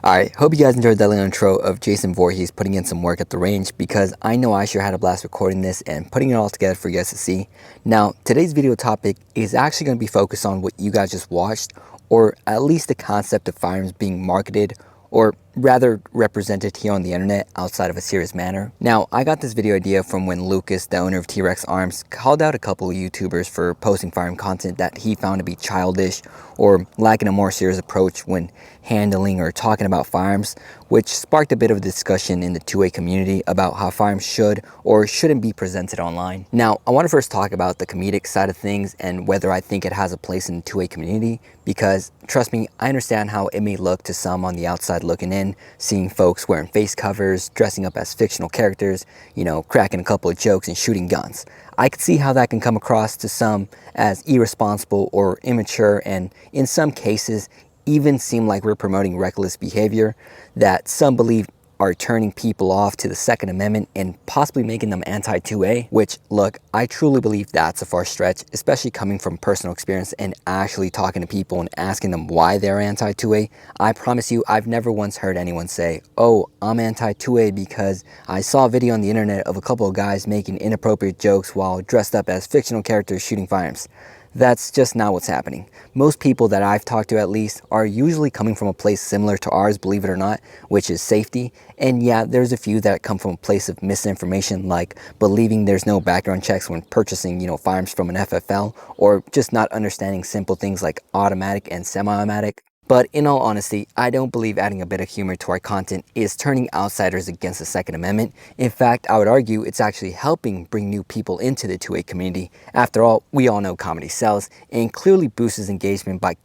Alright, hope you guys enjoyed that little intro of Jason Voorhees putting in some work at the range, because I know I sure had a blast recording this and putting it all together for you guys to see. Now, today's video topic is actually going to be focused on what you guys just watched, or at least the concept of firearms being marketed, or rather represented here on the internet outside of a serious manner. Now, I got this video idea from when Lucas, the owner of T-Rex Arms, called out a couple of YouTubers for posting firearm content that he found to be childish or lacking a more serious approach when handling or talking about firearms, which sparked a bit of a discussion in the 2A community about how firearms should or shouldn't be presented online. Now, I want to first talk about the comedic side of things and whether I think it has a place in the 2A community, because trust me, I understand how it may look to some on the outside looking in, seeing folks wearing face covers, dressing up as fictional characters, you know, cracking a couple of jokes and shooting guns. I could see how that can come across to some as irresponsible or immature, and in some cases even seem like we're promoting reckless behavior that some believe are turning people off to the Second Amendment and possibly making them anti-2A, which, look, I truly believe that's a far stretch, especially coming from personal experience and actually talking to people and asking them why they're anti-2A. I promise you, I've never once heard anyone say, oh, I'm anti-2A because I saw a video on the internet of a couple of guys making inappropriate jokes while dressed up as fictional characters shooting firearms. That's just not what's happening. Most people that I've talked to, at least, are usually coming from a place similar to ours, believe it or not, which is safety. And yeah, there's a few that come from a place of misinformation, like believing there's no background checks when purchasing, firearms from an FFL, or just not understanding simple things like automatic and semi-automatic. But in all honesty, I don't believe adding a bit of humor to our content is turning outsiders against the Second Amendment. In fact, I would argue it's actually helping bring new people into the 2A community. After all, we all know comedy sells and clearly boosts engagement by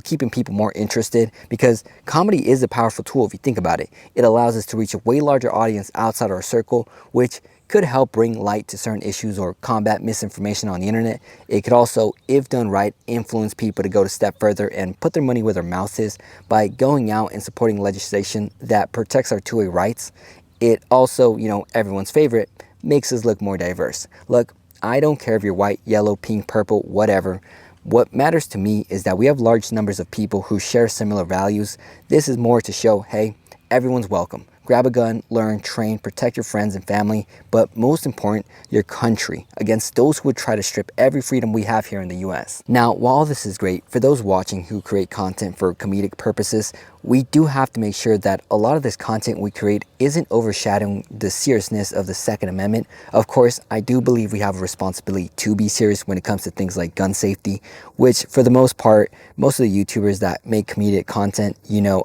keeping people more interested, because comedy is a powerful tool if you think about it. It allows us to reach a way larger audience outside our circle, which could help bring light to certain issues or combat misinformation on the internet. It could also, if done right, influence people to go a step further and put their money where their mouth is by going out and supporting legislation that protects our 2A rights. It also, everyone's favorite, makes us look more diverse. Look, I don't care if you're white, yellow, pink, purple, whatever. What matters to me is that we have large numbers of people who share similar values. This is more to show, hey, everyone's welcome. grab a gun, learn, train, protect your friends and family, but most important, your country against those who would try to strip every freedom we have here in the US. Now, while this is great, for those watching who create content for comedic purposes, we do have to make sure that a lot of this content we create isn't overshadowing the seriousness of the Second Amendment. Of course, I do believe we have a responsibility to be serious when it comes to things like gun safety, which for the most part, most of the YouTubers that make comedic content,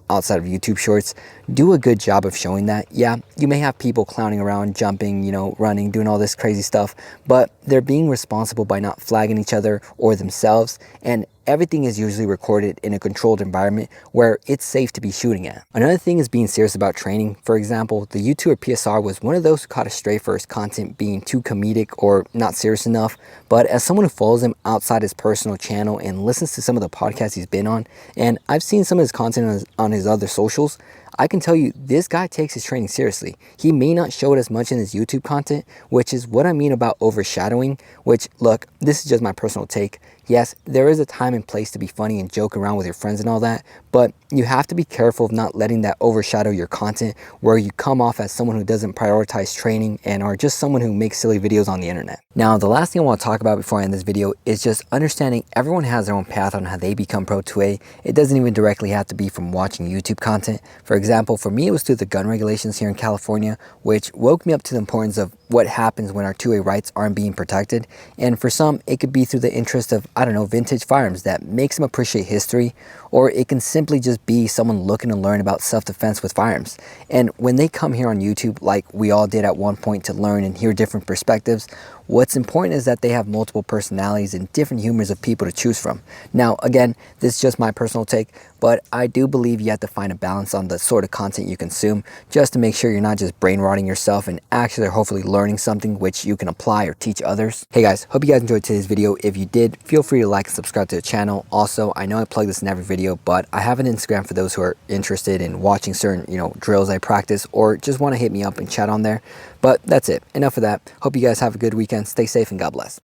outside of YouTube Shorts, do a good job of showing that. Yeah, you may have people clowning around, jumping, running, doing all this crazy stuff, but they're being responsible by not flagging each other or themselves, and everything is usually recorded in a controlled environment where it's safe to be shooting at. Another thing is being serious about training. For example, the YouTuber PSR was one of those who caught a stray for his content being too comedic or not serious enough, but as someone who follows him outside his personal channel and listens to some of the podcasts he's been on, and I've seen some of his content on his other socials, I can tell you this guy takes his training seriously. He may not show it as much in his YouTube content, which is what I mean about overshadowing, which, look, this is just my personal take. Yes, there is a time and place to be funny and joke around with your friends and all that, but you have to be careful of not letting that overshadow your content where you come off as someone who doesn't prioritize training and are just someone who makes silly videos on the internet. Now, the last thing I want to talk about before I end this video is just understanding everyone has their own path on how they become Pro 2A. It doesn't even directly have to be from watching YouTube content. For example, for me, it was through the gun regulations here in California, which woke me up to the importance of what happens when our 2A rights aren't being protected. And for some, it could be through the interest of, vintage firearms that makes them appreciate history, or it can simply just be someone looking to learn about self-defense with firearms. And when they come here on YouTube, like we all did at one point to learn and hear different perspectives, what's important is that they have multiple personalities and different humors of people to choose from. Now, again, this is just my personal take, but I do believe you have to find a balance on the sort of content you consume just to make sure you're not just brain rotting yourself and actually hopefully learning something which you can apply or teach others. Hey guys, hope you guys enjoyed today's video. If you did, feel free to like and subscribe to the channel. Also, I know I plug this in every video, but I have an Instagram for those who are interested in watching certain, drills I practice or just want to hit me up and chat on there. But that's it. Enough of that. Hope you guys have a good weekend. Stay safe and God bless.